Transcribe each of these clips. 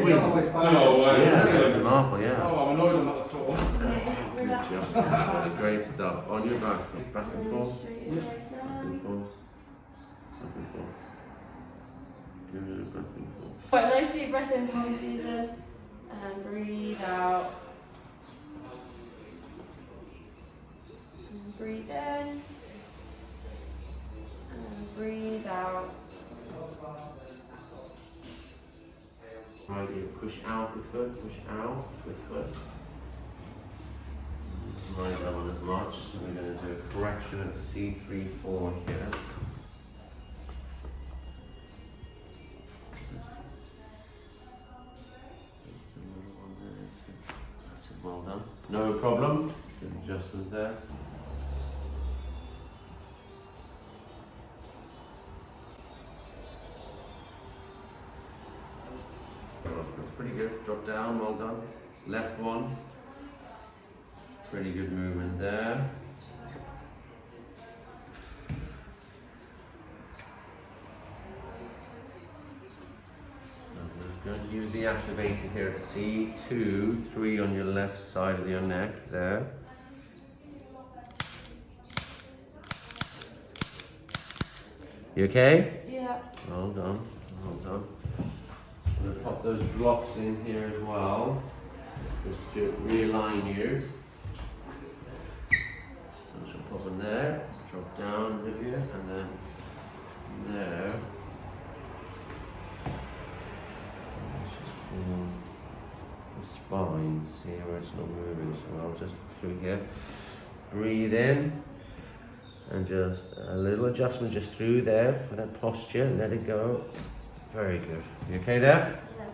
twin. No way. Yeah, that's an awful, yeah. Oh, I'm annoyed I'm not at all. Good job. Great stuff. On your back. Just back and forth. Back and forth. Back and forth. Good, back and forth. Right, nice deep breath in from Susan. And breathe out. And breathe in. And breathe out. Right, you push out with foot, push out with foot. Mind that one as much. So we're going to do a correction at C3-4 here. That's it, well done. No problem. Good adjustment there. Pretty good. Drop down, well done. Left one. Pretty good movement there. Going to use the activator here. C2, 3 on your left side of your neck there. You okay? Yeah. Well done. Well done. I'm going to pop those blocks in here as well, just to realign you. So she'll pop in there, drop down Olivia, and then there. Let's just pull the spines here where it's not moving so well, just through here. Breathe in, and just a little adjustment just through there for that posture, let it go. Very good. You okay there? Yeah.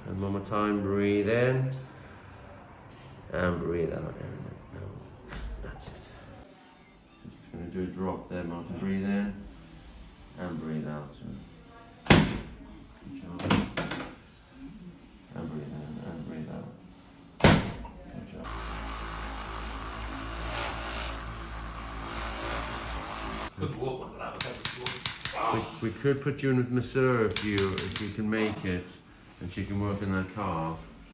And one more time, breathe in and breathe out. No, that's it. Just going to do a drop there, Martin. Breathe in and breathe out. Good job. And breathe in and breathe out. Good job. Could walk like that. We could put you in with Masura if you can make it, and she can work on that calf.